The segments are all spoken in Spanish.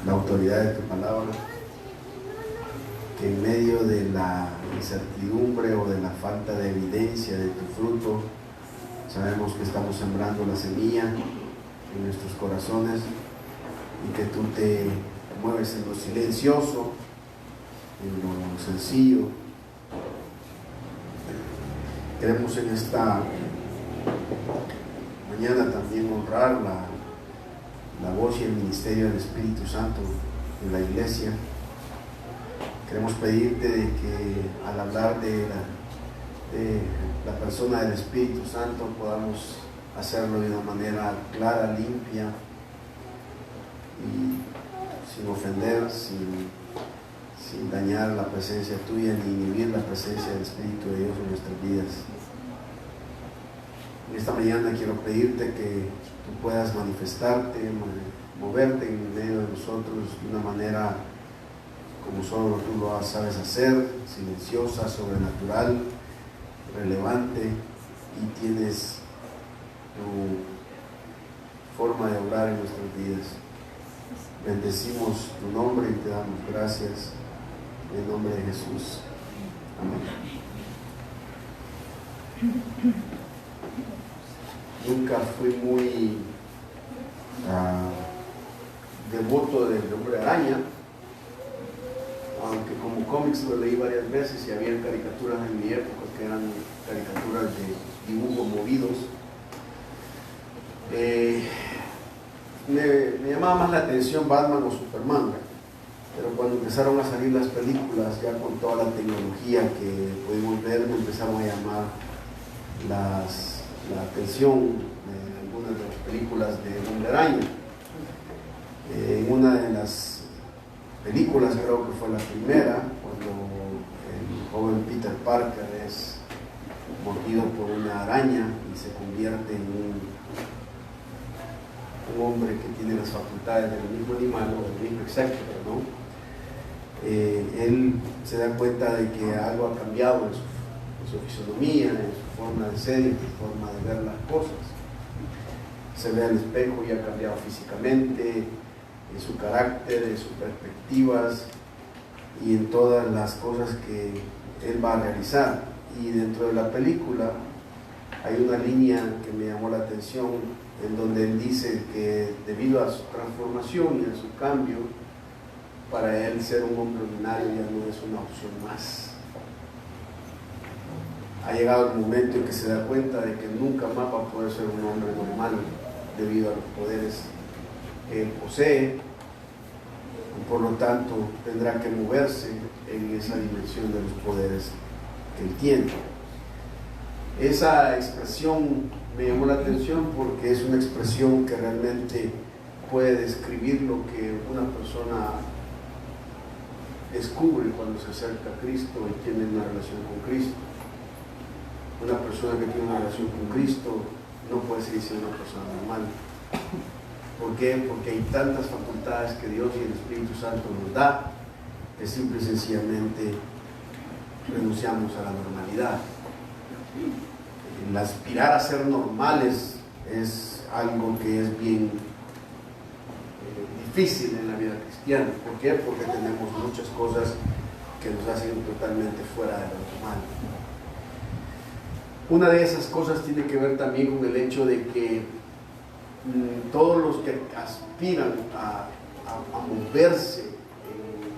la autoridad de tu palabra, que en medio de la incertidumbre o de la falta de evidencia de tu fruto, sabemos que estamos sembrando la semilla en nuestros corazones y que tú te mueves en lo silencioso, en lo sencillo. Queremos en esta mañana también honrar la voz y el ministerio del Espíritu Santo en la iglesia. Queremos pedirte de que al hablar de la persona del Espíritu Santo podamos hacerlo de una manera clara, limpia y sin ofender, sin dañar la presencia tuya ni inhibir la presencia del Espíritu de Dios en nuestras vidas. En esta mañana quiero pedirte que tú puedas manifestarte, moverte en medio de nosotros de una manera como solo tú lo sabes hacer, silenciosa, sobrenatural, relevante, y tienes tu forma de obrar en nuestras vidas. Bendecimos tu nombre y te damos gracias en el nombre de Jesús. Amén. Nunca fui muy devoto del Hombre Araña, aunque como cómics lo leí varias veces y había caricaturas en mi época que eran caricaturas de dibujos movidos. Me llamaba más la atención Batman o Superman, pero cuando empezaron a salir las películas, ya con toda la tecnología que pudimos ver, me empezaron a llamar la atención algunas de las películas de Hombre Araña. En una de las películas, creo que fue la primera, cuando el joven Peter Parker es mordido por una araña y se convierte en un hombre que tiene las facultades del mismo animal o del mismo insecto, ¿no? Él se da cuenta de que algo ha cambiado en su fisonomía, en su forma de ser, en su forma de ver las cosas. Se ve al espejo y ha cambiado físicamente, en su carácter, en sus perspectivas y en todas las cosas que él va a realizar. Y dentro de la película hay una línea que me llamó la atención, en donde él dice que debido a su transformación y a su cambio, para él ser un hombre ordinario ya no es una opción más. Ha llegado el momento en que se da cuenta de que nunca más va a poder ser un hombre normal debido a los poderes que él posee, y por lo tanto tendrá que moverse en esa dimensión de los poderes que él tiene. Esa expresión me llamó la atención porque es una expresión que realmente puede describir lo que una persona descubre cuando se acerca a Cristo y tiene una relación con Cristo. Una persona que tiene una relación con Cristo no puede seguir siendo una persona normal. ¿Por qué? Porque hay tantas facultades que Dios y el Espíritu Santo nos da que simple y sencillamente renunciamos a la normalidad. El aspirar a ser normales es algo que es bien difícil en la vida cristiana. ¿Por qué? Porque tenemos muchas cosas que nos hacen totalmente fuera de lo normal. Una de esas cosas tiene que ver también con el hecho de que todos los que aspiran a moverse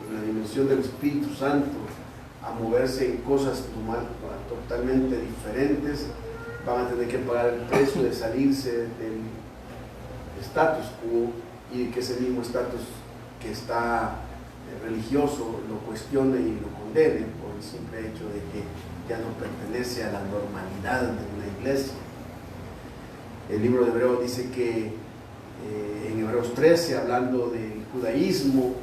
en la dimensión del Espíritu Santo, a moverse en cosas totalmente diferentes, van a tener que pagar el precio de salirse del status quo y de que ese mismo status que está religioso lo cuestione y lo condene por el simple hecho de que ya no pertenece a la normalidad de una iglesia. El libro de Hebreos dice que en Hebreos 13, hablando del judaísmo,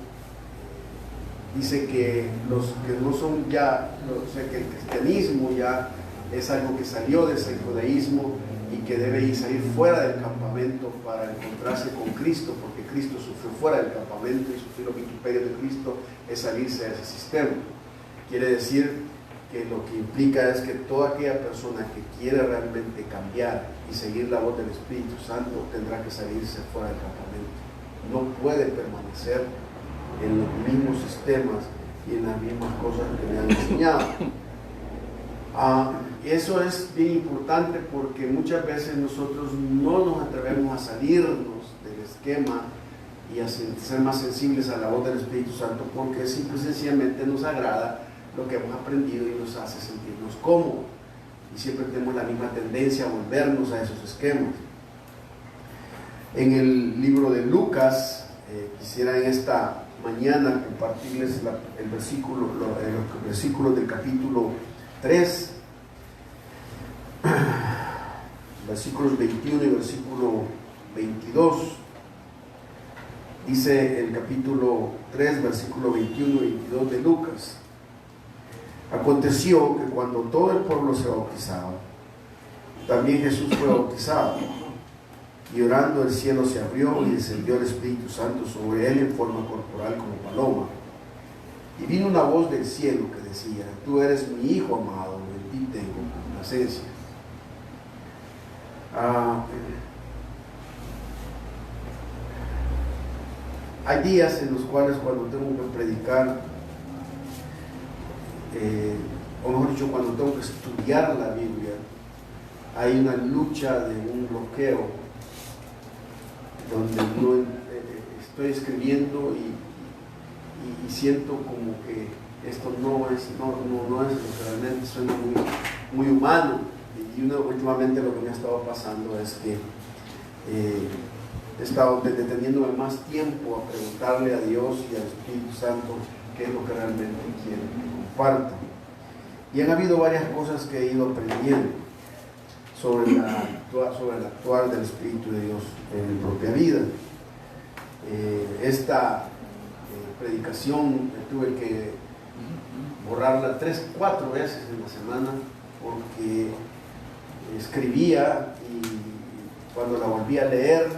dice que los que no son ya, o sea, que el cristianismo ya es algo que salió de ese judaísmo y que debe salir fuera del campamento para encontrarse con Cristo, porque Cristo sufrió fuera del campamento y sufrir los vituperios de Cristo es salirse de ese sistema. Quiere decir que lo que implica es que toda aquella persona que quiere realmente cambiar y seguir la voz del Espíritu Santo tendrá que salirse fuera del campamento. No puede permanecer en los mismos sistemas y en las mismas cosas que me han enseñado. Eso es bien importante porque muchas veces nosotros no nos atrevemos a salirnos del esquema y a ser más sensibles a la voz del Espíritu Santo, porque simple y sencillamente nos agrada lo que hemos aprendido y nos hace sentirnos cómodos, y siempre tenemos la misma tendencia a volvernos a esos esquemas. En el libro de Lucas, quisiera en esta mañana compartirles los versículos del capítulo 3, versículos 21 y versículo 22. Dice el capítulo 3, versículo 21 y 22 de Lucas: aconteció que cuando todo el pueblo se bautizaba, también Jesús fue bautizado, y orando el cielo se abrió y descendió el Espíritu Santo sobre él en forma corporal como paloma. Y vino una voz del cielo que decía: tú eres mi Hijo amado, en ti tengo complacencia. Hay días en los cuales cuando tengo que predicar, o mejor dicho, cuando tengo que estudiar la Biblia, hay una lucha de un bloqueo, donde no estoy escribiendo y siento como que esto no es lo que realmente suena muy humano. Y últimamente lo que me ha estado pasando es que he estado deteniéndome más tiempo a preguntarle a Dios y al Espíritu Santo qué es lo que realmente quiere que comparta. Y han habido varias cosas que he ido aprendiendo sobre el actuar del Espíritu de Dios en mi propia vida. Esta predicación tuve que borrarla 3-4 veces en la semana porque escribía, y cuando la volví a leer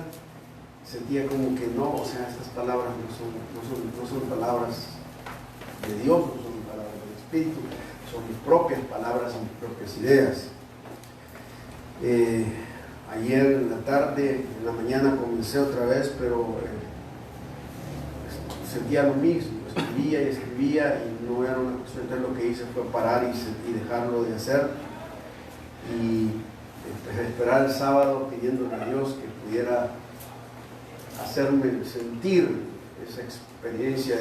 sentía como que no, o sea, estas palabras no son palabras de Dios, no son palabras del Espíritu, son mis propias palabras y mis propias ideas. Ayer en la tarde, en la mañana comencé otra vez, pero sentía lo mismo, escribía y escribía y no era una cuestión. Entonces lo que hice fue parar y dejarlo de hacer, y empecé a esperar el sábado pidiéndole a Dios que pudiera hacerme sentir esa experiencia,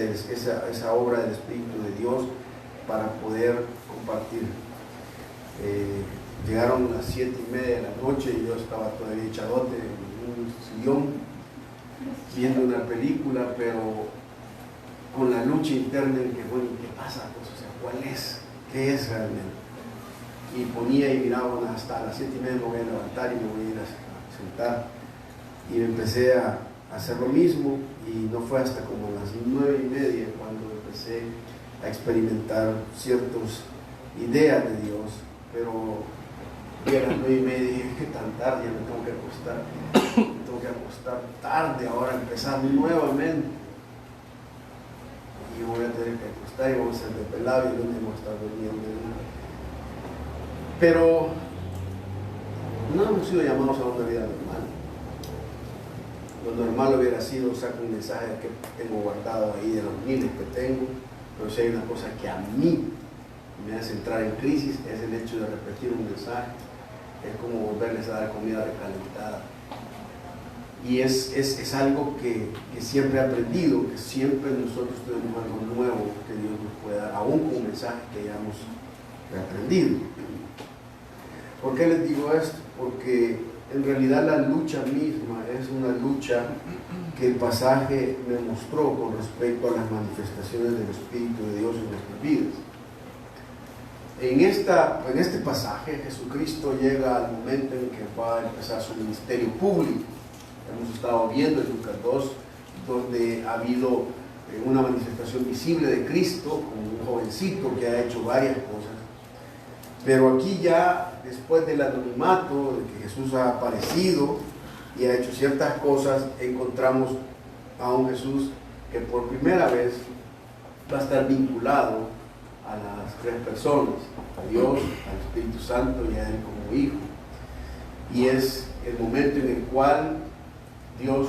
esa obra del Espíritu de Dios para poder compartir. Llegaron las 7:30 de la noche y yo estaba todavía echadote en un sillón viendo una película, pero con la lucha interna en que, bueno, ¿qué pasa? Pues, o sea, ¿cuál es? ¿Qué es realmente? Y ponía y miraba, bueno, hasta las 7:30 me voy a levantar y me voy a ir a sentar. Y empecé a hacer lo mismo, y no fue hasta como las 9:30 cuando empecé a experimentar ciertas ideas de Dios. Pero y a las 9:30 dije: ¿qué tan tarde? Ya me tengo que acostar. Me tengo que acostar tarde ahora, empezar nuevamente. Y voy a tener que acostar y vamos a ser de pelado y el lunes vamos a estar durmiendo. Pero no hemos sido llamados a una vida normal. Lo normal hubiera sido sacar un mensaje que tengo guardado ahí de los miles que tengo, pero si hay una cosa que a mí me hace entrar en crisis, es el hecho de repetir un mensaje. Es como volverles a dar comida recalentada. Y es algo que siempre he aprendido, que siempre nosotros tenemos algo nuevo que Dios nos puede dar, aún con un mensaje que ya hemos aprendido. ¿Por qué les digo esto? Porque en realidad la lucha misma es una lucha que el pasaje me mostró con respecto a las manifestaciones del Espíritu de Dios en nuestras vidas. En este pasaje Jesucristo llega al momento en que va a empezar su ministerio público. Hemos estado viendo en Lucas 2, donde ha habido una manifestación visible de Cristo como un jovencito que ha hecho varias cosas. Pero aquí ya, después del anonimato, de que Jesús ha aparecido y ha hecho ciertas cosas, encontramos a un Jesús que por primera vez va a estar vinculado a las tres personas, a Dios, al Espíritu Santo y a Él como Hijo. Y es el momento en el cual Dios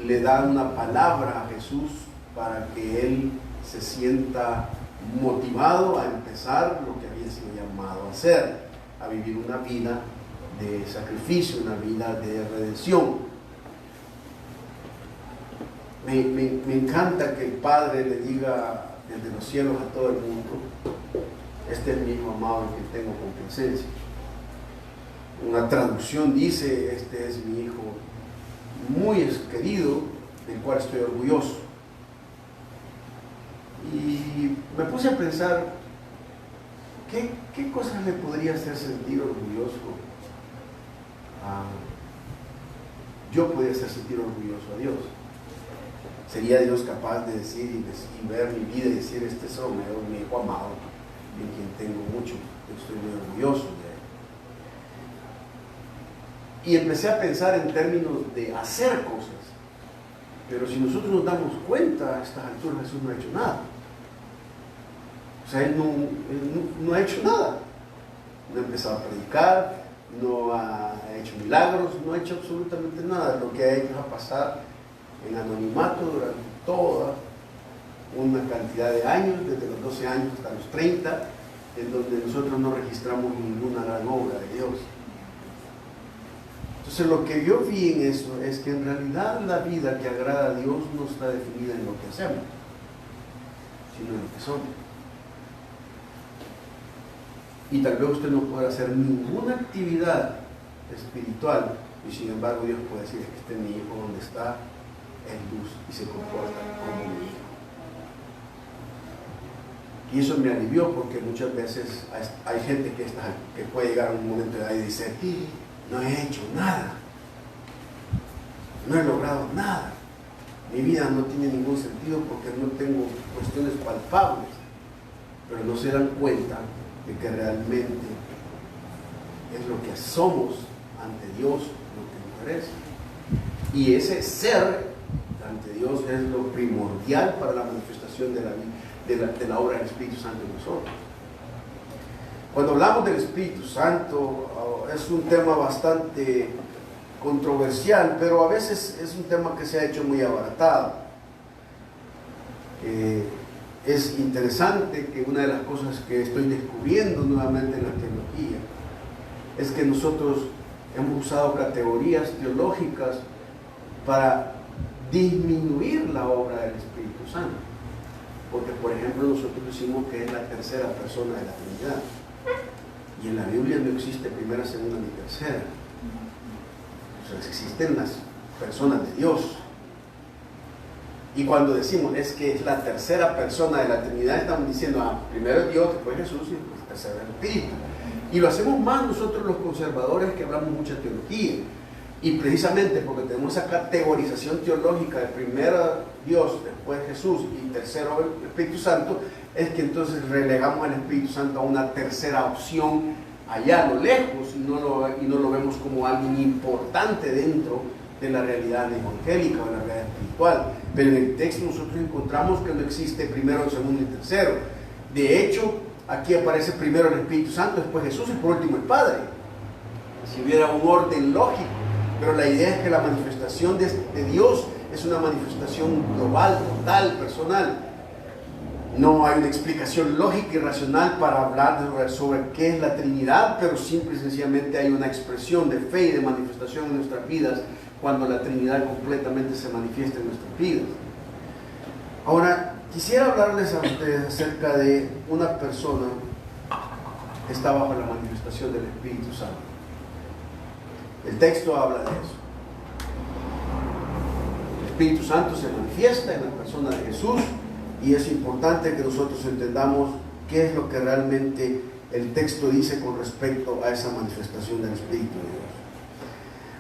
le da una palabra a Jesús para que él se sienta motivado a empezar lo que había sido llamado a hacer, a vivir una vida de sacrificio, una vida de redención. Me encanta que el Padre le diga desde los cielos a todo el mundo: este es mi Hijo amado, el que tengo complacencia. Una traducción dice: este es mi Hijo muy querido, del cual estoy orgulloso. Y me puse a pensar, ¿qué cosas le podría hacer sentir orgulloso? Yo podría hacer sentir orgulloso a Dios. ¿Sería Dios capaz de decir y ver mi vida y decir: este es mi Hijo amado, en quien tengo mucho, yo estoy muy orgulloso de él? Y empecé a pensar en términos de hacer cosas. Pero si nosotros nos damos cuenta, a estas alturas Jesús no ha hecho nada. O sea, Él no ha hecho nada. No ha empezado a predicar, no ha hecho milagros, no ha hecho absolutamente nada. Lo que ha hecho es a pasar en anonimato durante toda una cantidad de años, desde los 12 años hasta los 30, en donde nosotros no registramos ninguna gran obra de Dios. Entonces, lo que yo vi en eso es que en realidad la vida que agrada a Dios no está definida en lo que hacemos, sino en lo que somos. Y tal vez usted no pueda hacer ninguna actividad espiritual, y sin embargo Dios puede decir: este es mi Hijo, donde está en luz y se comporta como mi Hijo. Y eso me alivió, porque muchas veces hay gente que puede llegar a un momento de edad y dice: no he hecho nada, no he logrado nada, mi vida no tiene ningún sentido porque no tengo cuestiones palpables. Pero no se dan cuenta de que realmente es lo que somos ante Dios lo que interesa. Y ese ser ante Dios es lo primordial para la manifestación de la obra del Espíritu Santo en nosotros. Cuando hablamos del Espíritu Santo, es un tema bastante controversial, pero a veces es un tema que se ha hecho muy abaratado. Es interesante que una de las cosas que estoy descubriendo nuevamente en la teología es que nosotros hemos usado categorías teológicas para disminuir la obra del Espíritu Santo. Porque, por ejemplo, nosotros decimos que es la tercera persona de la Trinidad. Y en la Biblia no existe primera, segunda ni tercera. O sea, existen las personas de Dios. Y cuando decimos es que es la tercera persona de la Trinidad, estamos diciendo: primero es Dios, después Jesús y después tercero el Espíritu. Y lo hacemos más nosotros los conservadores, que hablamos mucha teología. Y precisamente porque tenemos esa categorización teológica de primero Dios, después Jesús y tercero el Espíritu Santo, es que entonces relegamos al Espíritu Santo a una tercera opción allá a lo lejos, y no lo vemos como alguien importante dentro de la realidad evangélica o de la realidad espiritual. Pero en el texto nosotros encontramos que no existe primero, segundo y tercero. De hecho, aquí aparece primero el Espíritu Santo, después Jesús y por último el Padre. Si hubiera un orden lógico, pero la idea es que la manifestación de Dios es una manifestación global, total, personal. No hay una explicación lógica y racional para hablar sobre qué es la Trinidad, pero simple y sencillamente hay una expresión de fe y de manifestación en nuestras vidas cuando la Trinidad completamente se manifiesta en nuestras vidas. Ahora, quisiera hablarles a ustedes acerca de una persona que está bajo la manifestación del Espíritu Santo. El texto habla de eso. El Espíritu Santo se manifiesta en la persona de Jesús, y es importante que nosotros entendamos qué es lo que realmente el texto dice con respecto a esa manifestación del Espíritu de Dios.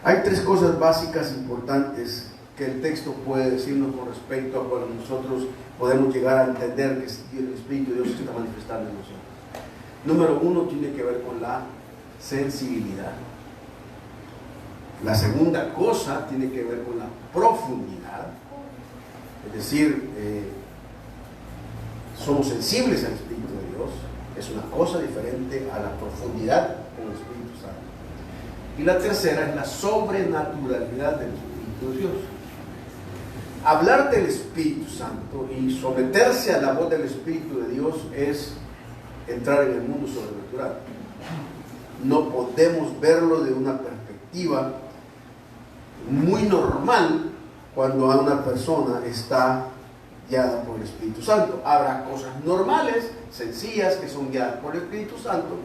Hay tres cosas básicas importantes que el texto puede decirnos con respecto a cuando nosotros podemos llegar a entender que el Espíritu de Dios se está manifestando en nosotros. Número uno, tiene que ver con la sensibilidad. La segunda cosa tiene que ver con la profundidad, es decir, somos sensibles al Espíritu de Dios. Es una cosa diferente a la profundidad con el Espíritu Santo. Y la tercera es la sobrenaturalidad del Espíritu de Dios. Hablar del Espíritu Santo y someterse a la voz del Espíritu de Dios es entrar en el mundo sobrenatural. No podemos verlo de una perspectiva muy normal cuando a una persona está guiada por el Espíritu Santo. Habrá cosas normales, sencillas, que son guiadas por el Espíritu Santo,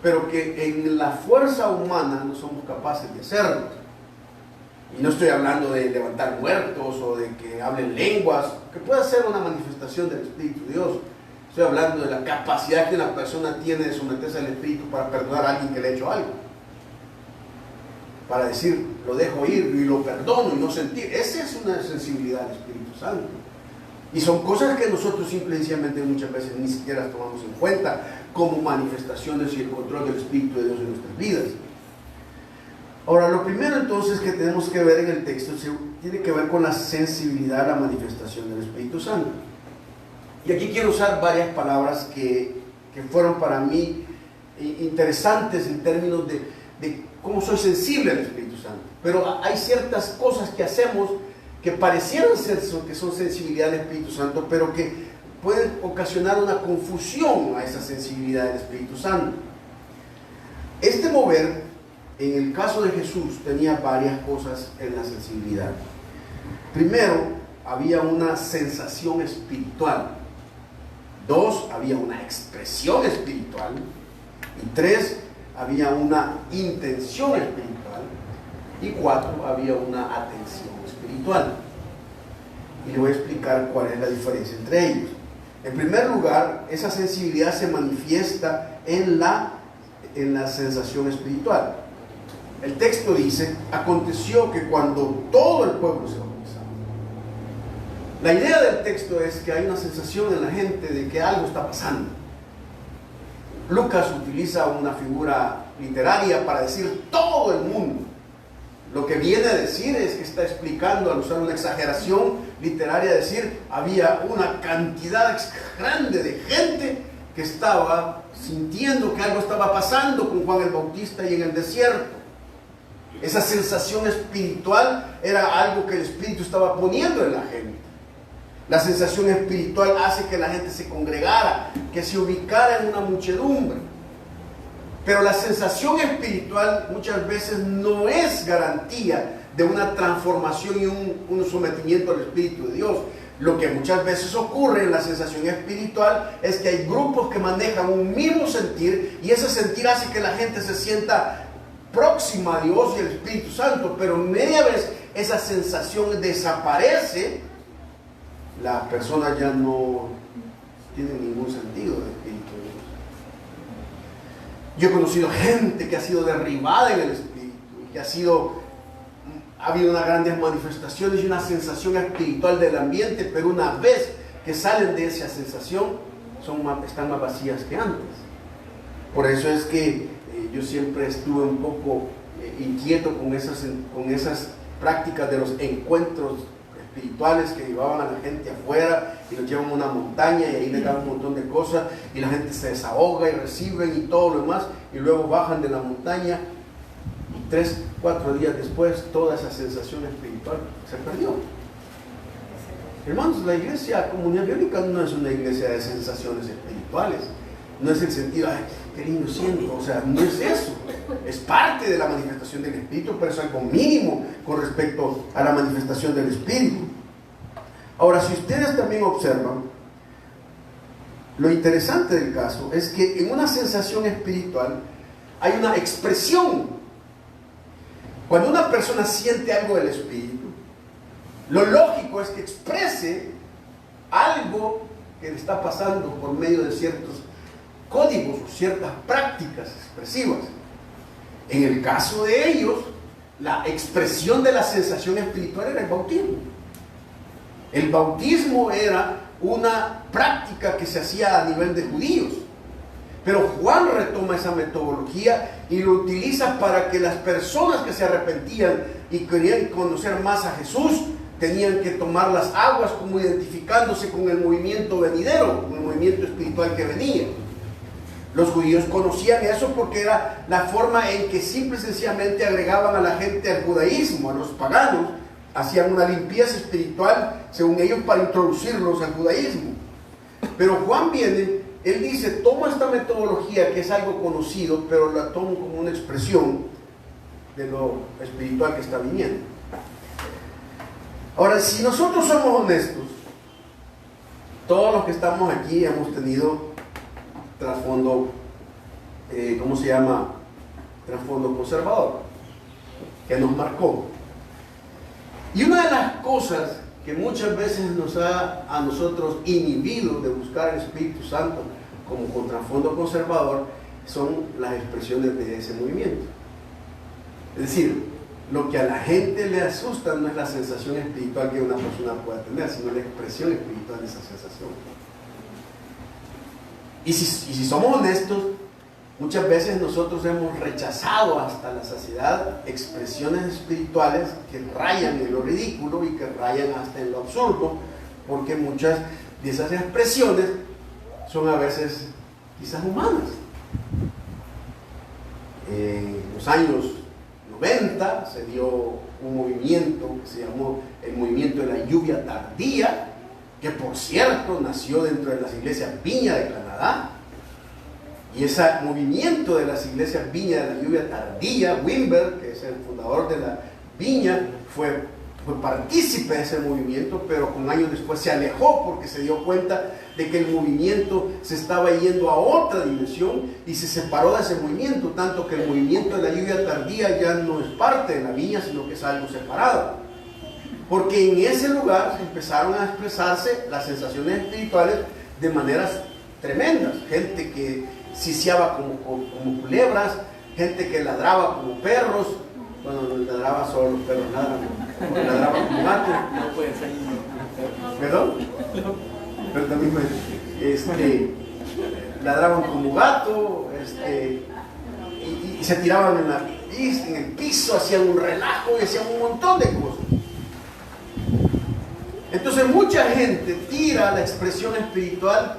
pero que en la fuerza humana no somos capaces de hacerlo. Y no estoy hablando de levantar muertos o de que hablen lenguas, que pueda ser una manifestación del Espíritu de Dios. Estoy hablando de la capacidad que una persona tiene de someterse al Espíritu para perdonar a alguien que le ha hecho algo. Para decir, lo dejo ir y lo perdono y no sentir. Esa es una sensibilidad del Espíritu Santo. Y son cosas que nosotros simplemente muchas veces ni siquiera tomamos en cuenta como manifestaciones y el control del Espíritu de Dios en nuestras vidas. Ahora, lo primero entonces que tenemos que ver en el texto tiene que ver con la sensibilidad a la manifestación del Espíritu Santo. Y aquí quiero usar varias palabras que fueron para mí interesantes en términos de cómo soy sensible al Espíritu Santo. Pero hay ciertas cosas que hacemos que parecieran ser que son sensibilidad al Espíritu Santo, pero que pueden ocasionar una confusión a esa sensibilidad del Espíritu Santo. Este mover, en el caso de Jesús, tenía varias cosas en la sensibilidad. Primero, había una sensación espiritual. 2, había una expresión espiritual. Y 3, había una intención espiritual. Y 4, había una atención espiritual. Y le voy a explicar cuál es la diferencia entre ellos. En primer lugar, esa sensibilidad se manifiesta en la sensación espiritual. El texto dice, aconteció que cuando todo el pueblo se bautizaba. La idea del texto es que hay una sensación en la gente de que algo está pasando. Lucas utiliza una figura literaria para decir todo el mundo. Lo que viene a decir es que está explicando, al usar una exageración literaria, decir, había una cantidad grande de gente que estaba sintiendo que algo estaba pasando con Juan el Bautista y en el desierto. Esa sensación espiritual era algo que el Espíritu estaba poniendo en la gente. La sensación espiritual hace que la gente se congregara, que se ubicara en una muchedumbre. Pero la sensación espiritual muchas veces no es garantía de una transformación y un sometimiento al Espíritu de Dios. Lo que muchas veces ocurre en la sensación espiritual es que hay grupos que manejan un mismo sentir y ese sentir hace que la gente se sienta próxima a Dios y al Espíritu Santo, pero media vez esa sensación desaparece, la persona ya no tiene ningún sentido del Espíritu de Dios. Yo he conocido gente que ha sido derribada en el Espíritu, que ha habido unas grandes manifestaciones y una sensación espiritual del ambiente, pero una vez que salen de esa sensación, están más vacías que antes. Por eso es que yo siempre estuve un poco inquieto con esas prácticas de los encuentros espirituales que llevaban a la gente afuera y los llevan a una montaña y ahí le dan un montón de cosas y la gente se desahoga y reciben y todo lo demás y luego bajan de la montaña y 3, 4 días después toda esa sensación espiritual se perdió. Hermanos, la iglesia Comunidad Bíblica no es una iglesia de sensaciones espirituales, no es el sentido, ay, qué lindo siento, o sea, no es eso, es parte de la manifestación del Espíritu, pero es algo mínimo con respecto a la manifestación del Espíritu. Ahora, si ustedes también observan, lo interesante del caso es que en una sensación espiritual hay una expresión. Cuando una persona siente algo del Espíritu, lo lógico es que exprese algo que le está pasando por medio de ciertos códigos o ciertas prácticas expresivas. En el caso de ellos, la expresión de la sensación espiritual era el bautismo. El bautismo era una práctica que se hacía a nivel de judíos. Pero Juan retoma esa metodología y lo utiliza para que las personas que se arrepentían y querían conocer más a Jesús tenían que tomar las aguas como identificándose con el movimiento venidero, con el movimiento espiritual que venía. Los judíos conocían eso porque era la forma en que simple y sencillamente agregaban a la gente al judaísmo, a los paganos, hacían una limpieza espiritual, según ellos, para introducirlos al judaísmo. Pero Juan viene, él dice, toma esta metodología que es algo conocido, pero la tomo como una expresión de lo espiritual que está viniendo. Ahora, si nosotros somos honestos, todos los que estamos aquí hemos tenido trasfondo, ¿cómo se llama? Trasfondo conservador, que nos marcó. Y una de las cosas que muchas veces nos ha a nosotros inhibido de buscar el Espíritu Santo como con trasfondo conservador son las expresiones de ese movimiento. Es decir, lo que a la gente le asusta no es la sensación espiritual que una persona pueda tener, sino la expresión espiritual de esa sensación. Y si somos honestos, muchas veces nosotros hemos rechazado hasta la saciedad expresiones espirituales que rayan en lo ridículo y que rayan hasta en lo absurdo, porque muchas de esas expresiones son a veces quizás humanas. En los años 90 se dio un movimiento que se llamó el movimiento de la lluvia tardía, que por cierto nació dentro de las iglesias Viña de Canadá. Y ese movimiento de las iglesias Viña de la lluvia tardía, Wimber, que es el fundador de la Viña, fue partícipe de ese movimiento, pero con años después se alejó porque se dio cuenta de que el movimiento se estaba yendo a otra dimensión y se separó de ese movimiento, tanto que el movimiento de la lluvia tardía ya no es parte de la Viña, sino que es algo separado. Porque en ese lugar empezaron a expresarse las sensaciones espirituales de maneras tremendas. Gente que ciciaba como culebras, gente que ladraba como perros. Bueno, no ladraba solo los perros, ladraba como gatos. No puede ser. ¿Perdón? Pero también ladraban como gato, y se tiraban en el piso, hacían un relajo y hacían un montón de cosas. Entonces mucha gente tira la expresión espiritual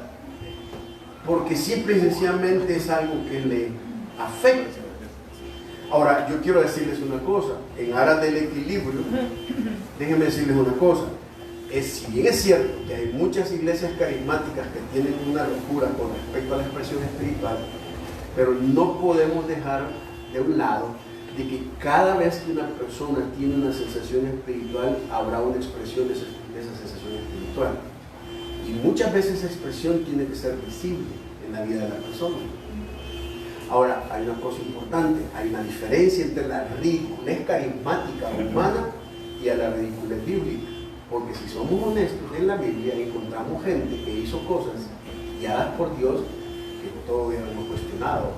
porque simple y sencillamente es algo que le afecta. Ahora, yo quiero decirles una cosa, en aras del equilibrio, déjenme decirles una cosa, si bien es cierto que hay muchas iglesias carismáticas que tienen una locura con respecto a la expresión espiritual, pero no podemos dejar de un lado de que cada vez que una persona tiene una sensación espiritual, habrá una expresión de esa sensación espiritual. Y muchas veces esa expresión tiene que ser visible en la vida de la persona. Ahora, hay una cosa importante, hay una diferencia entre la ridiculez carismática humana y a la ridiculez bíblica. Porque si somos honestos, en la Biblia encontramos gente que hizo cosas guiadas por Dios que todavía no hemos cuestionado.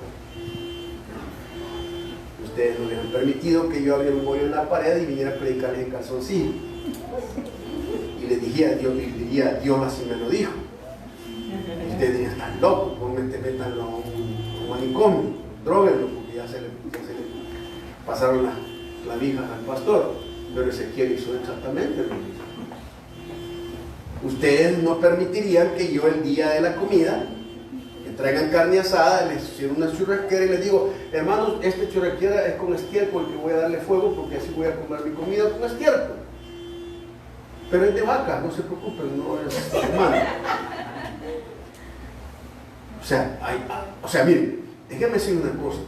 Ustedes no les han permitido que yo abriera un hoyo en la pared y viniera a predicarles en calzoncillo. Y les dije a Dios así me lo dijo. Y ustedes dirían, están locos, métanlo a un manicomio, dróguenlo, porque ya se le pasaron las clavijas al pastor. Pero Ezequiel hizo exactamente lo mismo. Ustedes no permitirían que yo el día de la comida, que traigan carne asada, les hiciera una churrasquera y les digo, hermanos, esta churrasquera es con estiércol, que voy a darle fuego porque así voy a comer mi comida con estiércol. Pero es de vaca, no se preocupen, no es humano. O sea, miren, déjenme decir una cosa.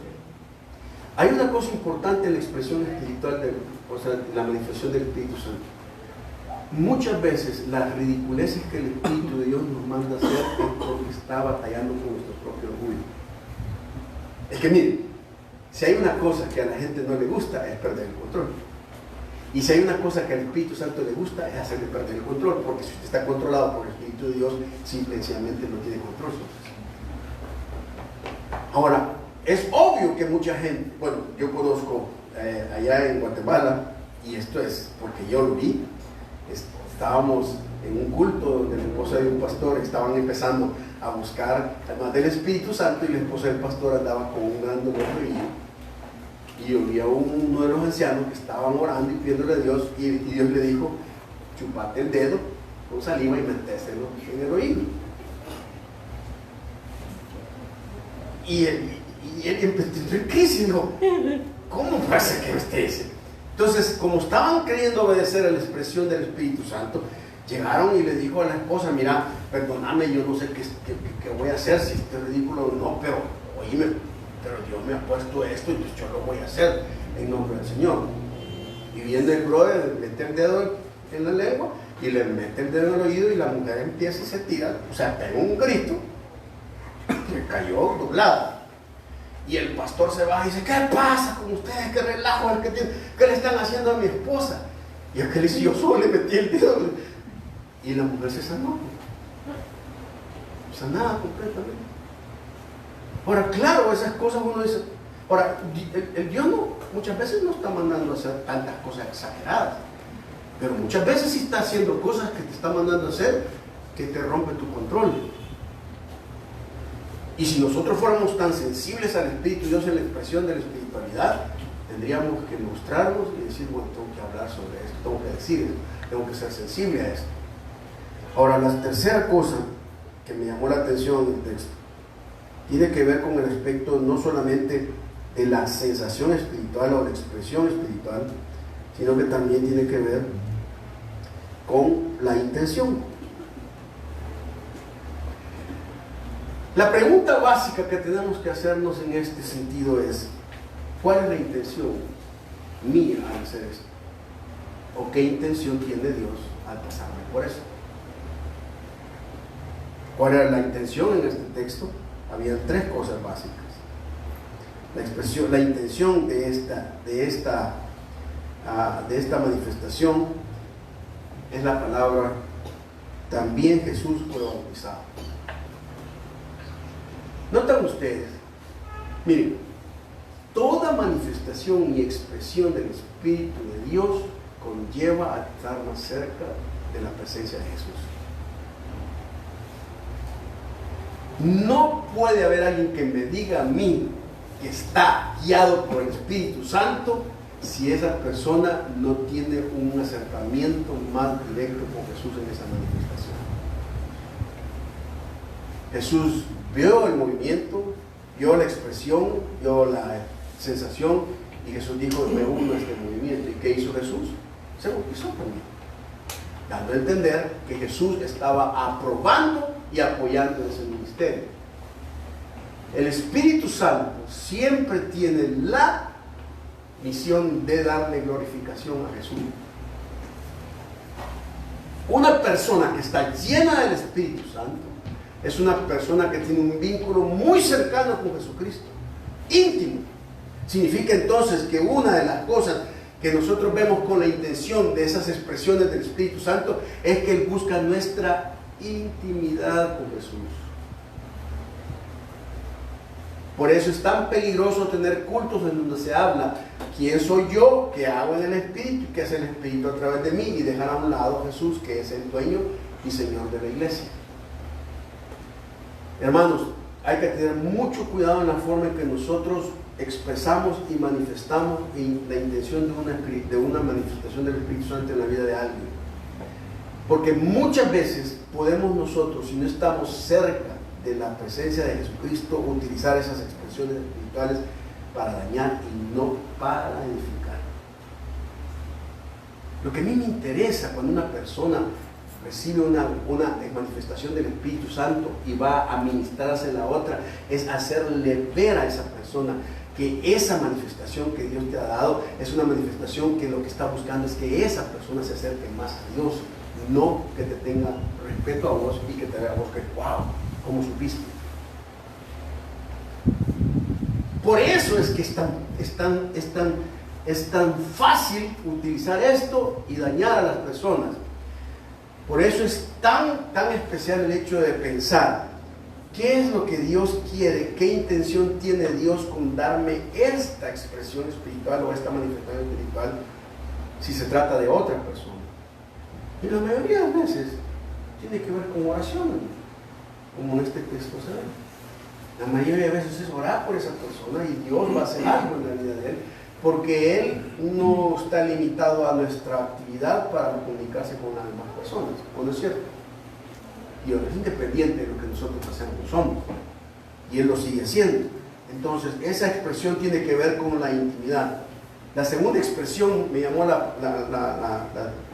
Hay una cosa importante en la expresión espiritual, la manifestación del Espíritu Santo. Muchas veces las ridiculeces que el Espíritu de Dios nos manda a hacer es porque está batallando con nuestro propio orgullo. Es que miren, si hay una cosa que a la gente no le gusta es perder el control. Y si hay una cosa que al Espíritu Santo le gusta es hacerle perder el control, porque si usted está controlado por el Espíritu de Dios, simple y sencillamente no tiene control sobre eso. Ahora, es obvio que mucha gente, bueno, yo conozco allá en Guatemala, y esto es porque yo lo vi, estábamos en un culto donde la esposa de un pastor estaban empezando a buscar además del Espíritu Santo, y la esposa del pastor andaba con un gran dolor de oído. Y yo vi a uno de los ancianos que estaban orando y pidiéndole a Dios, y Dios le dijo, chupate el dedo con saliva y metéselo en el oído. Y él empezó en crisis y dijo, ¿cómo puede ser que esté ese? Entonces, como estaban queriendo obedecer a la expresión del Espíritu Santo, llegaron y le dijo a la esposa, mira, perdóname, yo no sé qué voy a hacer, si esto es ridículo o no, pero oíme, pero Dios me ha puesto esto, entonces yo lo voy a hacer en nombre del Señor. Y viene el brother, mete el dedo en la lengua y le mete el dedo en el oído y la mujer empieza y se tira, o sea, pega un grito, que cayó doblada. Y el pastor se va y dice, ¿qué pasa con ustedes? ¿Qué relajo es el que tienen? ¿Qué le están haciendo a mi esposa? Y aquel dice, yo solo le metí el dedo. Y la mujer se sanó. Sanada completamente. Ahora, claro, esas cosas uno dice, ahora, el Dios no, muchas veces no está mandando a hacer tantas cosas exageradas, pero muchas veces sí está haciendo cosas que te está mandando a hacer que te rompen tu control. Y si nosotros fuéramos tan sensibles al Espíritu de Dios en la expresión de la espiritualidad, tendríamos que mostrarnos y decir, bueno, tengo que hablar sobre esto, tengo que decir esto, tengo que ser sensible a esto. Ahora, la tercera cosa que me llamó la atención en el texto tiene que ver con el aspecto no solamente de la sensación espiritual o la expresión espiritual, sino que también tiene que ver con la intención. La pregunta básica que tenemos que hacernos en este sentido es, ¿cuál es la intención mía al hacer esto? ¿O qué intención tiene Dios al pasarme por eso? ¿Cuál era la intención en este texto? Había tres cosas básicas. La intención de esta manifestación es la palabra, también Jesús fue bautizado. Notan ustedes, miren, toda manifestación y expresión del Espíritu de Dios conlleva a estar más cerca de la presencia de Jesús. No puede haber alguien que me diga a mí que está guiado por el Espíritu Santo si esa persona no tiene un acercamiento más directo con Jesús en esa manifestación. Jesús vio el movimiento, vio la expresión, vio la sensación, y Jesús dijo, me uno a este movimiento. ¿Y qué hizo Jesús? Se bautizó también, dando a entender que Jesús estaba aprobando y apoyando ese ministerio. El Espíritu Santo siempre tiene la misión de darle glorificación a Jesús. Una persona que está llena del Espíritu Santo es una persona que tiene un vínculo muy cercano con Jesucristo, íntimo. Significa entonces que una de las cosas que nosotros vemos con la intención de esas expresiones del Espíritu Santo es que Él busca nuestra intimidad con Jesús. Por eso es tan peligroso tener cultos en donde se habla quién soy yo, qué hago en el Espíritu, qué hace el Espíritu a través de mí, y dejar a un lado a Jesús, que es el dueño y Señor de la iglesia. Hermanos, hay que tener mucho cuidado en la forma en que nosotros expresamos y manifestamos la intención de una manifestación del Espíritu Santo en la vida de alguien. Porque muchas veces podemos nosotros, si no estamos cerca de la presencia de Jesucristo, utilizar esas expresiones espirituales para dañar y no para edificar. Lo que a mí me interesa cuando una persona recibe una manifestación del Espíritu Santo y va a ministrarse a la otra, es hacerle ver a esa persona que esa manifestación que Dios te ha dado es una manifestación que lo que está buscando es que esa persona se acerque más a Dios, no que te tenga respeto a vos y que te vea a vos que, wow, ¿cómo supiste? Por eso es que es tan fácil utilizar esto y dañar a las personas. Por eso es tan especial el hecho de pensar qué es lo que Dios quiere, qué intención tiene Dios con darme esta expresión espiritual o esta manifestación espiritual si se trata de otra persona. Y la mayoría de las veces tiene que ver con oración, como en este texto se ve. La mayoría de veces es orar por esa persona y Dios va a hacer algo en la vida de él, porque Él no está limitado a nuestra actividad para comunicarse con las demás personas, ¿no es cierto? Y Él es independiente de lo que nosotros hacemos o somos, y Él lo sigue haciendo. Entonces, esa expresión tiene que ver con la intimidad. La segunda expresión me llamó la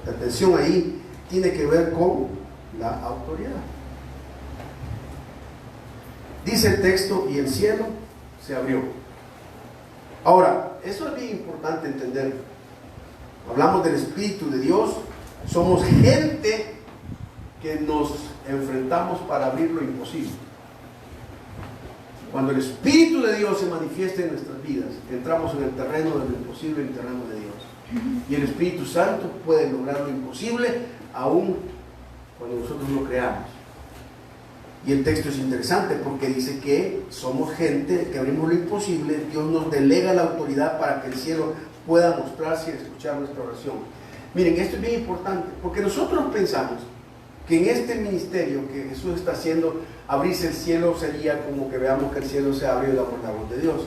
atención ahí, tiene que ver con la autoridad. Dice el texto, y el cielo se abrió. Ahora, eso es bien importante entender. Hablamos del Espíritu de Dios, somos gente que nos enfrentamos para abrir lo imposible. Cuando el Espíritu de Dios se manifiesta en nuestras vidas, entramos en el terreno de lo imposible, en el terreno de Dios. Y el Espíritu Santo puede lograr lo imposible, aun cuando nosotros lo creamos. Y el texto es interesante porque dice que somos gente que abrimos lo imposible. Dios nos delega la autoridad para que el cielo pueda mostrarse y escuchar nuestra oración. Miren, esto es bien importante porque nosotros pensamos que en este ministerio que Jesús está haciendo, abrirse el cielo sería como que veamos que el cielo se abre y damos la voz de Dios.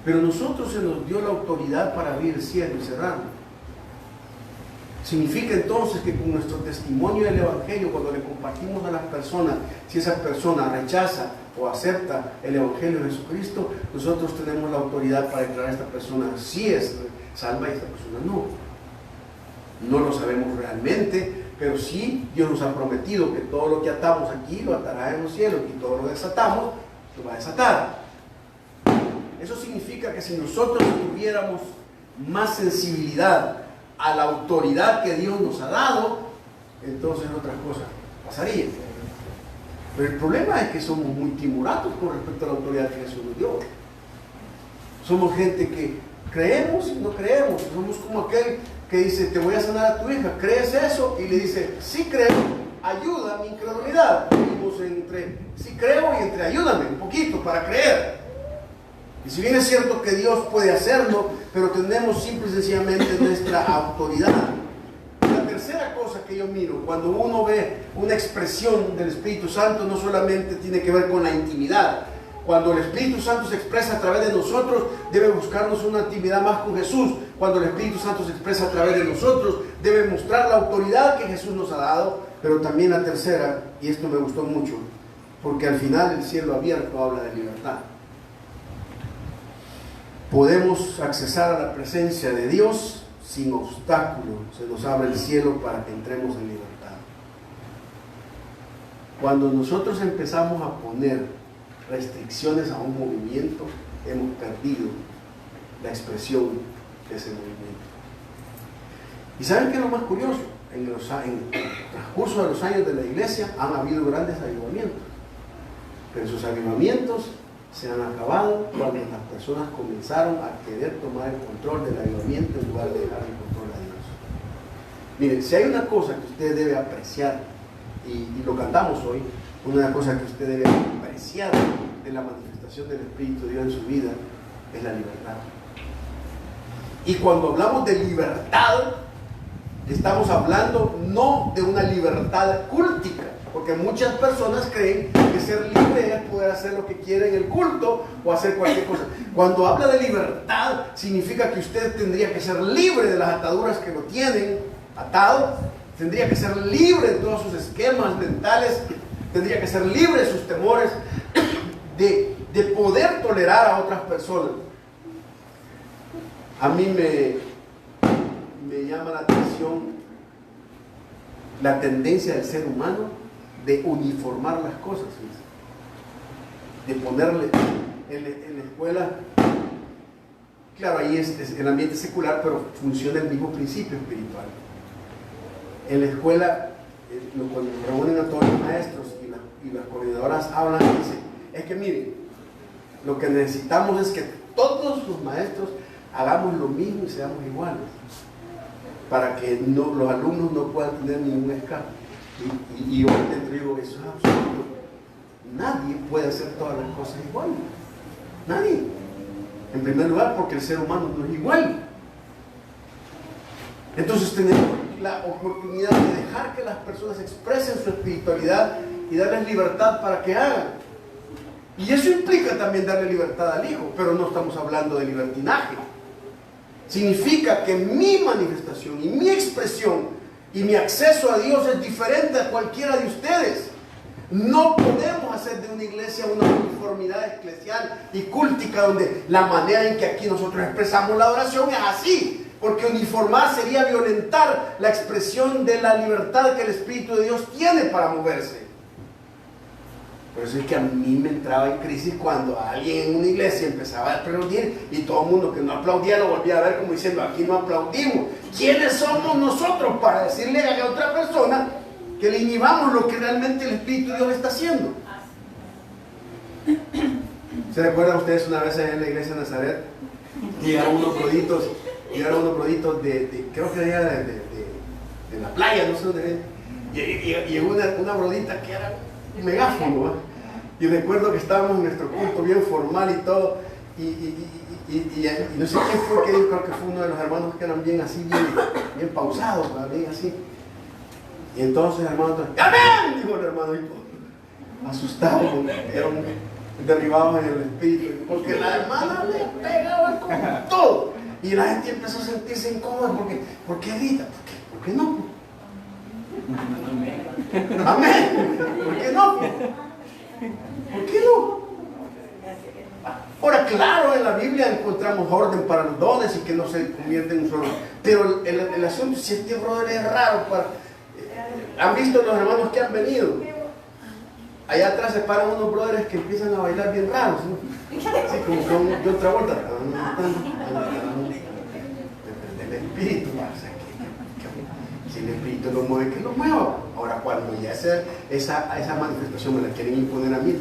Pero nosotros se nos dio la autoridad para abrir el cielo y cerrarlo. Significa entonces que con nuestro testimonio del Evangelio, cuando le compartimos a las personas, si esa persona rechaza o acepta el Evangelio de Jesucristo, nosotros tenemos la autoridad para declarar a esta persona si es salva y esta persona no. No lo sabemos realmente, pero sí Dios nos ha prometido que todo lo que atamos aquí lo atará en los cielos y todo lo desatamos lo va a desatar. Eso significa que si nosotros tuviéramos más sensibilidad a la autoridad que Dios nos ha dado, entonces otras cosas pasarían. Pero el problema es que somos muy timoratos con respecto a la autoridad que Jesús nos dio. Somos gente que creemos y no creemos. Somos como aquel que dice, te voy a sanar a tu hija, ¿crees eso? Y le dice, sí creo, ayuda a mi incredulidad. Vivimos entre sí creo y entre ayúdame un poquito para creer. Y si bien es cierto que Dios puede hacerlo, pero tenemos simple y sencillamente nuestra autoridad. La tercera cosa que yo miro, cuando uno ve una expresión del Espíritu Santo, no solamente tiene que ver con la intimidad. Cuando el Espíritu Santo se expresa a través de nosotros, debe buscarnos una intimidad más con Jesús. Cuando el Espíritu Santo se expresa a través de nosotros, debe mostrar la autoridad que Jesús nos ha dado. Pero también la tercera, y esto me gustó mucho, porque al final el cielo abierto habla de libertad. Podemos accesar a la presencia de Dios sin obstáculo. Se nos abre el cielo para que entremos en libertad. Cuando nosotros empezamos a poner restricciones a un movimiento, hemos perdido la expresión de ese movimiento. ¿Y saben qué es lo más curioso? En el transcurso de los años de la iglesia han habido grandes avivamientos, pero esos avivamientos se han acabado cuando las personas comenzaron a querer tomar el control del avivamiento en lugar de dejar el control a Dios. Miren, si hay una cosa que usted debe apreciar, y lo cantamos hoy, una cosa que usted debe apreciar de la manifestación del Espíritu de Dios en su vida es la libertad. Y cuando hablamos de libertad, estamos hablando no de una libertad cúltica, porque muchas personas creen que ser libre es poder hacer lo que quiera en el culto o hacer cualquier cosa. Cuando habla de libertad, significa que usted tendría que ser libre de las ataduras que lo tienen atado, tendría que ser libre de todos sus esquemas mentales, tendría que ser libre de sus temores, de poder tolerar a otras personas. A mí me llama la atención la tendencia del ser humano de uniformar las cosas, de ponerle en la escuela, claro, ahí es el ambiente secular, pero funciona el mismo principio espiritual. En la escuela, cuando reúnen a todos los maestros y las coordinadoras hablan y dicen, es que miren, lo que necesitamos es que todos los maestros hagamos lo mismo y seamos iguales, para que los alumnos no puedan tener ningún escape. Y yo te digo, eso es absurdo. Nadie puede hacer todas las cosas igual. Nadie. En primer lugar, porque el ser humano no es igual. Entonces tenemos la oportunidad de dejar que las personas expresen su espiritualidad y darles libertad para que hagan. Y eso implica también darle libertad al hijo, pero no estamos hablando de libertinaje. Significa que mi manifestación y mi expresión y mi acceso a Dios es diferente a cualquiera de ustedes. No podemos hacer de una iglesia una uniformidad eclesial y cúltica donde la manera en que aquí nosotros expresamos la oración es así. porque uniformar sería violentar la expresión de la libertad que el Espíritu de Dios tiene para moverse. Por eso es que a mí me entraba en crisis cuando alguien en una iglesia empezaba a aplaudir y todo el mundo que no aplaudía lo volvía a ver como diciendo, aquí no aplaudimos. ¿Quiénes somos nosotros para decirle a otra persona que le inhibamos lo que realmente el Espíritu de Dios está haciendo? ¿Se recuerdan ustedes una vez en la iglesia de Nazaret? Llegaron unos broditos de creo que era de la playa, no sé dónde. Llegó una brodita que era un megáfono, ¿eh? Y recuerdo que estábamos en nuestro culto bien formal y todo, y no sé quién fue, que creo que fue uno de los hermanos que eran bien así, bien pausados, bien así. Y entonces el hermano, ¡amén!, dijo el hermano, y asustado, eran derribados en el espíritu, porque la hermana le pegaba con todo, y la gente empezó a sentirse incómoda, ¿por qué grita? ¿Por qué no? Amén. ¿Por qué no? ¿Por qué no? Ahora, claro, en la Biblia encontramos orden para los dones y que no se convierten en un solo. Pero el asunto, si este brother es raro, ¿han visto los hermanos que han venido? Allá atrás se paran unos brothers que empiezan a bailar bien raros, ¿no? Así como son de otra vuelta. Del espíritu, si el espíritu lo mueve, que lo mueva. Ahora, cuando ya esa manifestación me la quieren imponer a mí,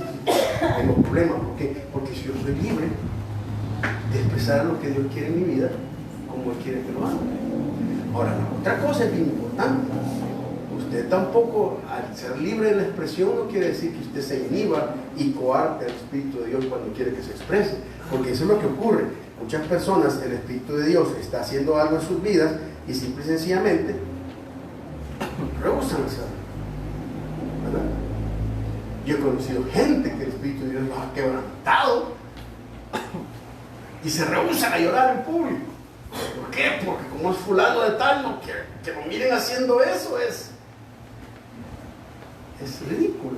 tengo problemas. ¿Por qué? Porque si yo soy libre de expresar lo que Dios quiere en mi vida, como Él quiere que lo haga. Ahora, la otra cosa es bien importante. Usted tampoco, al ser libre de la expresión, no quiere decir que usted se inhiba y coarte al Espíritu de Dios cuando quiere que se exprese. Porque eso es lo que ocurre. Muchas personas, el Espíritu de Dios está haciendo algo en sus vidas y simple y sencillamente rehusan hacerlo, ¿verdad? Yo he conocido gente que el Espíritu de Dios los ha quebrantado y se rehusan a llorar en público. ¿Por qué? Porque como es fulano de tal, no quiere que lo miren haciendo eso, es ridículo.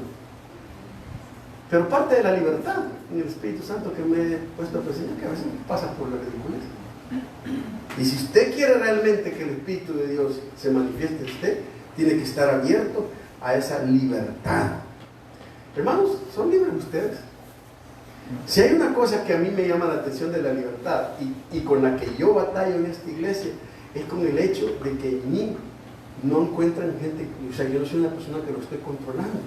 Pero parte de la libertad en el Espíritu Santo que me he puesto a presentar, que a veces pasa por la ridiculez. Y si usted quiere realmente que el Espíritu de Dios se manifieste en usted, tiene que estar abierto a esa libertad. Hermanos, ¿son libres ustedes? Si hay una cosa que a mí me llama la atención de la libertad y con la que yo batallo en esta iglesia, es con el hecho de que en mí no encuentran gente, o sea, yo no soy una persona que lo estoy controlando.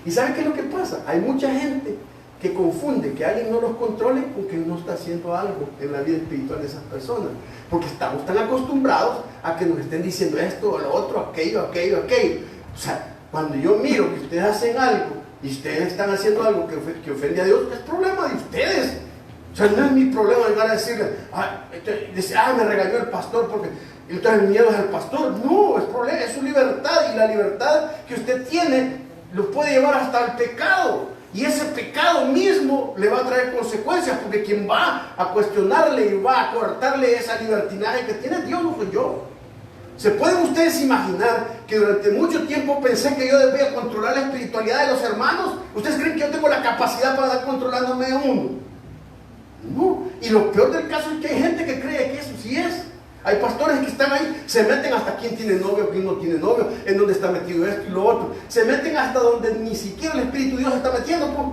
¿Y saben qué es lo que pasa? Hay mucha gente que confunde que alguien no los controle con que no está haciendo algo en la vida espiritual de esas personas, porque estamos tan acostumbrados a que nos estén diciendo esto o lo otro, aquello. O sea, cuando yo miro que ustedes hacen algo y ustedes están haciendo algo que ofende a Dios, es problema de ustedes. O sea, no es mi problema llegar a decirle, me regañó el pastor porque entonces el miedo es el pastor. No, es problema, es su libertad, y la libertad que usted tiene lo puede llevar hasta el pecado. Y ese pecado mismo le va a traer consecuencias, porque quien va a cuestionarle y va a cortarle esa libertinaje que tiene, Dios, no soy yo. ¿Se pueden ustedes imaginar que durante mucho tiempo pensé que yo debía controlar la espiritualidad de los hermanos? ¿Ustedes creen que yo tengo la capacidad para estar controlando medio mundo? No. Y lo peor del caso es que hay gente que cree que eso sí es. Hay pastores que están ahí, se meten hasta quién tiene novio, quién no tiene novio, en dónde está metido esto y lo otro. Se meten hasta donde ni siquiera el Espíritu de Dios se está metiendo, pues.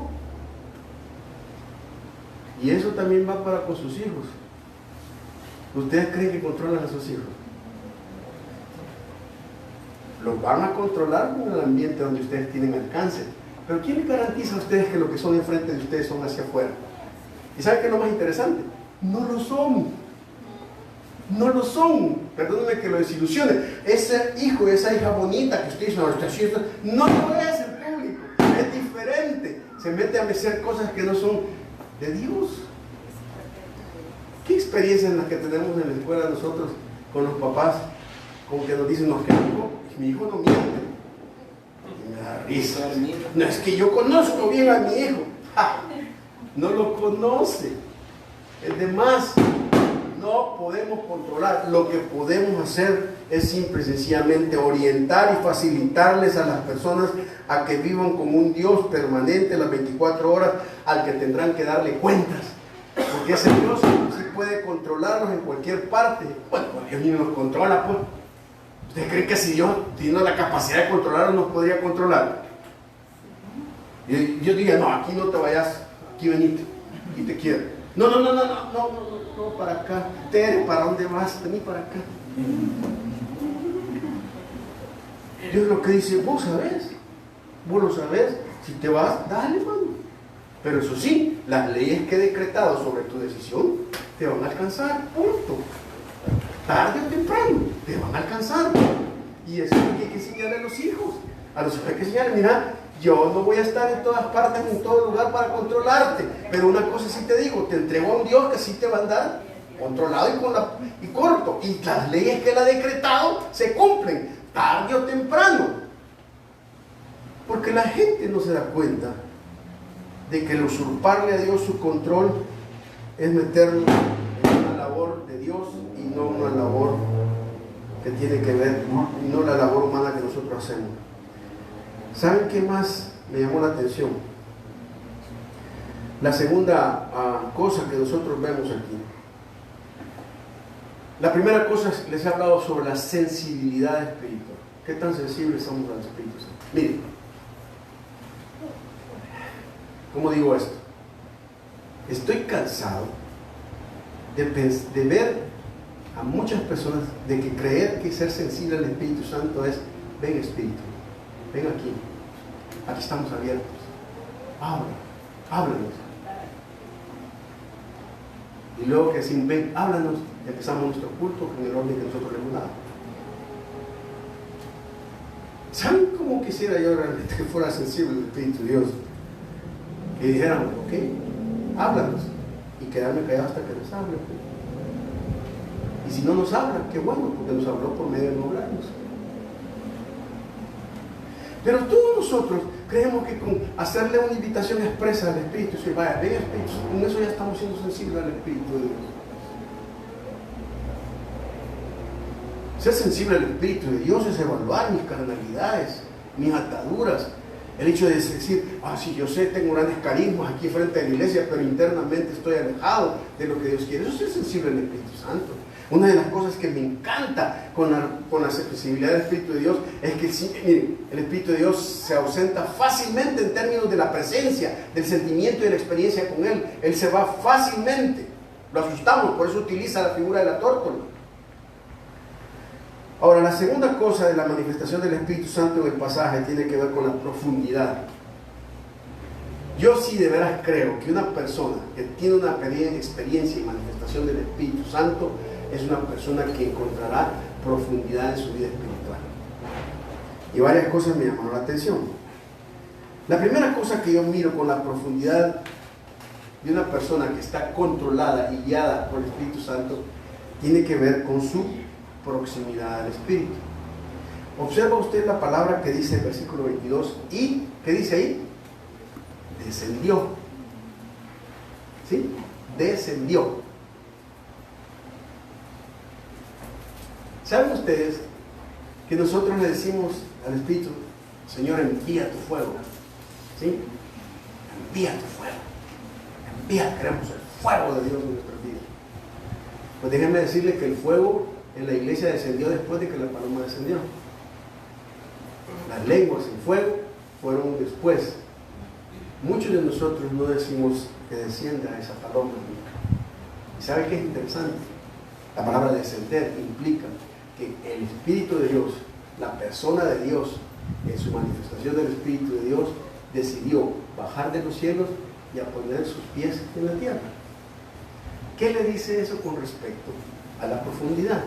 Y eso también va para con sus hijos. ¿Ustedes creen que controlan a sus hijos? Los van a controlar con el ambiente donde ustedes tienen alcance. Pero ¿quién les garantiza a ustedes que lo que son enfrente de ustedes son hacia afuera? ¿Y saben qué es lo más interesante? No lo son. No lo son. Perdónenme que lo desilusione. Ese hijo, esa hija bonita que usted dice, no lo es en público. Es diferente. Se mete a hacer cosas que no son de Dios. ¿Qué experiencias en las que tenemos en la escuela nosotros con los papás? Como que nos dicen, no, que mi hijo no miente. Y me da risa. No, es que yo conozco bien a mi hijo. ¡Ja! No lo conoce. Es de más. No podemos controlar. Lo que podemos hacer es simple y sencillamente orientar y facilitarles a las personas a que vivan con un Dios permanente las 24 horas al que tendrán que darle cuentas. Porque ese Dios sí puede controlarnos en cualquier parte. Bueno, Dios ni nos controla, pues. ¿Usted cree que si Dios tiene la capacidad de controlarnos, nos podría controlar? Yo diría, no, aquí no te vayas, aquí venite, aquí te quiero. No, para acá. Tere, ¿para dónde vas? Vení para acá. Dios lo que dice, vos lo sabés, si te vas, dale, mano. Pero eso sí, las leyes que he decretado sobre tu decisión te van a alcanzar, punto. Tarde o temprano, te van a alcanzar. Y eso es lo que hay que enseñarle a los hijos. A los hijos hay que enseñarle, mira, yo no voy a estar en todas partes, en todo lugar para controlarte. Pero una cosa sí te digo, te entrego a un Dios que sí te va a andar controlado y corto. Y las leyes que Él ha decretado se cumplen, tarde o temprano. Porque la gente no se da cuenta de que el usurparle a Dios su control es meterlo en una labor de Dios y no una labor que tiene que ver, y no la labor humana que nosotros hacemos. ¿Saben qué más me llamó la atención? La segunda cosa que nosotros vemos aquí. La primera cosa, les he hablado sobre la sensibilidad espiritual. ¿Qué tan sensibles somos al Espíritu Santo? Miren, ¿cómo digo esto? Estoy cansado de ver a muchas personas de que creer que ser sensible al Espíritu Santo es, ven Espíritu, ven aquí estamos abiertos, háblanos. Y luego que decimos, ven, háblanos, y empezamos nuestro culto con el orden que nosotros le hemos dado. ¿Saben cómo quisiera yo realmente que fuera sensible al Espíritu de Dios? Que dijéramos, ok, háblanos, y quedarme callado hasta que nos hable. Y si no nos habla, qué bueno, porque nos habló por medio de no hablarnos. Pero todos nosotros creemos que con hacerle una invitación expresa al Espíritu, si vaya, ven Espíritu, con eso ya estamos siendo sensibles al Espíritu de Dios. Ser sensible al Espíritu de Dios es evaluar mis carnalidades, mis ataduras. El hecho de decir, sí, yo sé, tengo grandes carismas aquí frente a la iglesia, pero internamente estoy alejado de lo que Dios quiere. Eso es ser sensible al Espíritu Santo. Una de las cosas que me encanta con la sensibilidad del Espíritu de Dios es que, miren, el Espíritu de Dios se ausenta fácilmente en términos de la presencia, del sentimiento y de la experiencia con Él. Él se va fácilmente. Lo asustamos, por eso utiliza la figura de la tórtola. Ahora, la segunda cosa de la manifestación del Espíritu Santo en el pasaje tiene que ver con la profundidad. Yo sí de veras creo que una persona que tiene una experiencia y manifestación del Espíritu Santo es una persona que encontrará profundidad en su vida espiritual. Y varias cosas me llamaron la atención. La primera cosa que yo miro con la profundidad de una persona que está controlada y guiada por el Espíritu Santo tiene que ver con su proximidad al Espíritu. Observa usted la palabra que dice el versículo 22 y, ¿qué dice ahí? Descendió. ¿Sí? Descendió. ¿Saben ustedes que nosotros le decimos al Espíritu, Señor, envía tu fuego? ¿Sí? Envía tu fuego. Queremos el fuego de Dios en nuestras vidas. Pues déjenme decirle que el fuego en la iglesia descendió después de que la paloma descendió. Las lenguas en fuego fueron después. Muchos de nosotros no decimos que descienda esa paloma. ¿Y sabe qué es interesante? La palabra descender implica que el Espíritu de Dios, la persona de Dios, en su manifestación del Espíritu de Dios, decidió bajar de los cielos y a poner sus pies en la tierra. ¿Qué le dice eso con respecto a la profundidad?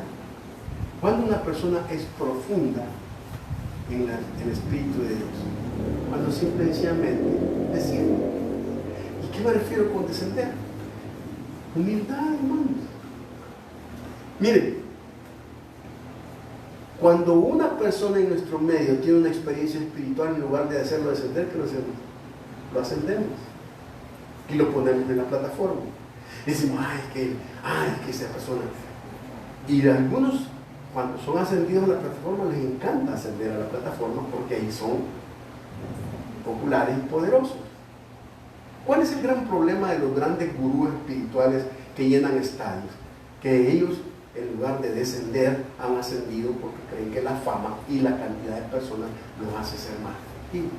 Cuando una persona es profunda en el Espíritu de Dios, cuando simplemente desciende. ¿Y qué me refiero con descender? Humildad, hermanos. Miren, cuando una persona en nuestro medio tiene una experiencia espiritual, en lugar de hacerlo descender, ¿qué lo hacemos? Lo ascendemos y lo ponemos en la plataforma. Decimos, es que esa persona. Y algunos, cuando son ascendidos a la plataforma, les encanta ascender a la plataforma porque ahí son populares y poderosos. ¿Cuál es el gran problema de los grandes gurús espirituales que llenan estadios? que ellos, en lugar de descender, han ascendido porque creen que la fama y la cantidad de personas los hace ser más efectivos.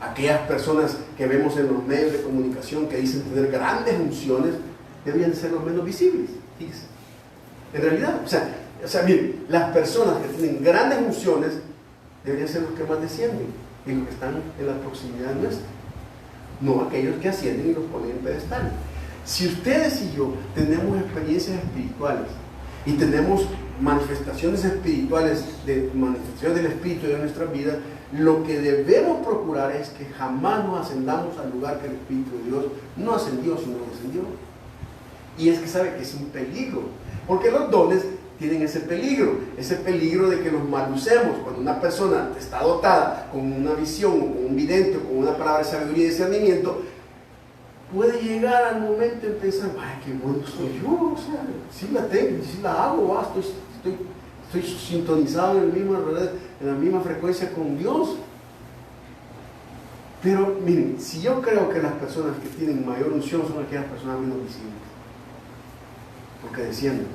Aquellas personas que vemos en los medios de comunicación que dicen tener grandes unciones, deberían ser los menos visibles. Fíjense. En realidad, o sea, miren, las personas que tienen grandes unciones deberían ser los que más descienden y los que están en la proximidad nuestra, no aquellos que ascienden y los ponen en pedestal. Si ustedes y yo tenemos experiencias espirituales y tenemos manifestaciones espirituales, de manifestaciones del Espíritu de nuestra vida, lo que debemos procurar es que jamás nos ascendamos al lugar que el Espíritu de Dios no ascendió, sino descendió. Y es que sabe que es un peligro, porque los dones tienen ese peligro de que los mal usemos. Cuando una persona está dotada con una visión, o con un vidente, o con una palabra de sabiduría y discernimiento, puede llegar al momento de pensar, ay, qué bueno soy yo, o sea, sí la tengo, sí la hago, estoy sintonizado en la misma frecuencia con Dios. Pero miren, si yo creo que las personas que tienen mayor unción son aquellas personas menos visibles, porque descienden.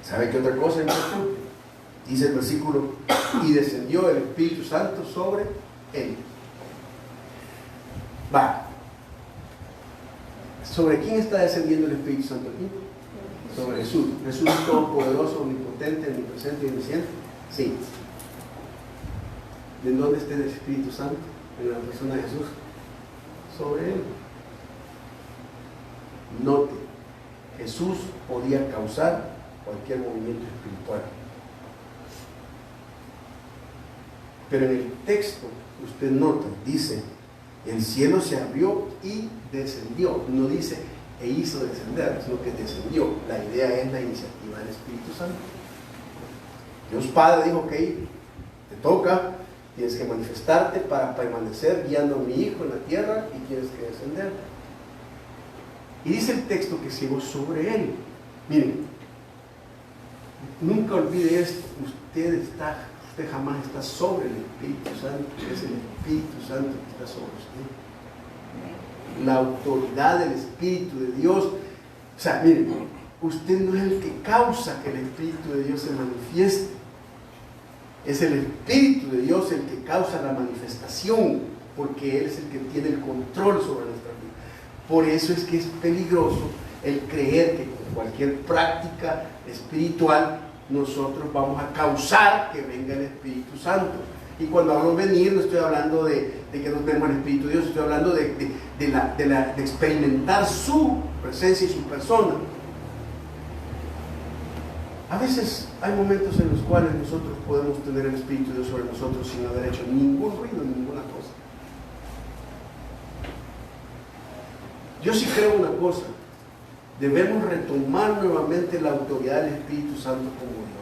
¿Sabe qué otra cosa importante? Dice el versículo, y descendió el Espíritu Santo sobre él. Va. ¿Sobre quién está descendiendo el Espíritu Santo aquí? Sobre Jesús. Jesús es todopoderoso, omnipotente, omnipresente y omnisciente. Sí. ¿De dónde está el Espíritu Santo? En la persona de Jesús. Sobre él. Note, Jesús podía causar cualquier movimiento espiritual. Pero en el texto, usted nota, dice, el cielo se abrió y descendió. No dice, e hizo descender, sino que descendió. La idea es la iniciativa del Espíritu Santo. Dios Padre dijo, ok, te toca, tienes que manifestarte para permanecer guiando a mi hijo en la tierra y tienes que descender. Y dice el texto que sigo sobre él. Miren, nunca olvide esto, usted jamás está sobre el Espíritu Santo, es el Espíritu Santo que está sobre usted. La autoridad del Espíritu de Dios, o sea, miren, usted no es el que causa que el Espíritu de Dios se manifieste, es el Espíritu de Dios el que causa la manifestación, porque Él es el que tiene el control sobre nuestra vida. Por eso es que es peligroso el creer que con cualquier práctica espiritual nosotros vamos a causar que venga el Espíritu Santo. Y cuando hablo de venir, no estoy hablando de que nos vemos el Espíritu de Dios, estoy hablando de experimentar su presencia y su persona. A veces hay momentos en los cuales nosotros podemos tener el Espíritu de Dios sobre nosotros sin haber hecho ningún ruido, ninguna cosa. Yo sí creo una cosa, debemos retomar nuevamente la autoridad del Espíritu Santo como Dios.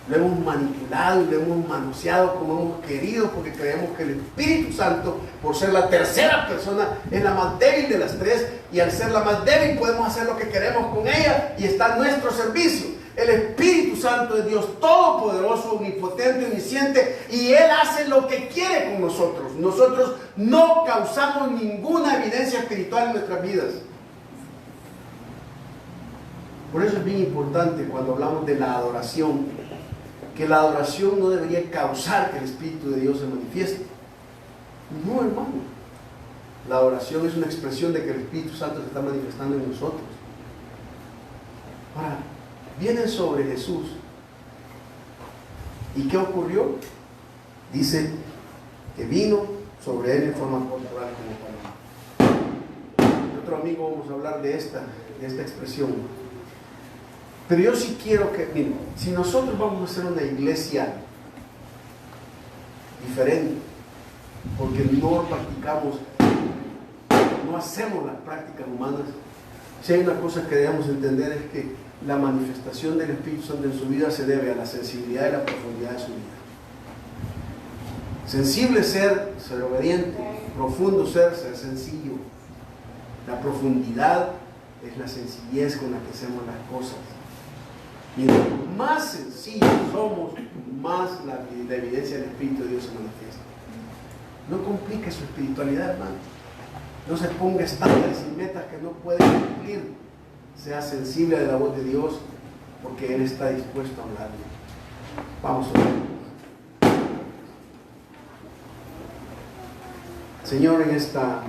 Lo hemos manipulado y lo hemos manoseado como hemos querido, porque creemos que el Espíritu Santo, por ser la tercera persona, es la más débil de las tres, y al ser la más débil podemos hacer lo que queremos con ella y está a nuestro servicio. El Espíritu Santo es Dios todopoderoso, omnipotente, omnisciente, y Él hace lo que quiere con nosotros. Nosotros no causamos ninguna evidencia espiritual en nuestras vidas. Por eso es bien importante cuando hablamos de la adoración, que la adoración no debería causar que el Espíritu de Dios se manifieste. No, hermano. La adoración es una expresión de que el Espíritu Santo se está manifestando en nosotros. Ahora, vienen sobre Jesús. ¿Y qué ocurrió? Dice que vino sobre él en forma corporal como paloma. Otro amigo vamos a hablar de esta expresión. Pero yo sí quiero que, miren, si nosotros vamos a hacer una iglesia diferente, porque no practicamos, no hacemos las prácticas humanas, si hay una cosa que debemos entender es que la manifestación del Espíritu Santo en su vida se debe a la sensibilidad y la profundidad de su vida. Sensible ser obediente, profundo ser sencillo. La profundidad es la sencillez con la que hacemos las cosas. Mientras más sencillos somos, más la evidencia del Espíritu de Dios se manifiesta. No complique su espiritualidad, hermano. no se ponga estándares y metas que no puede cumplir. Sea sensible a la voz de Dios, porque Él está dispuesto a hablarle. Vamos a ver. Señor, en esta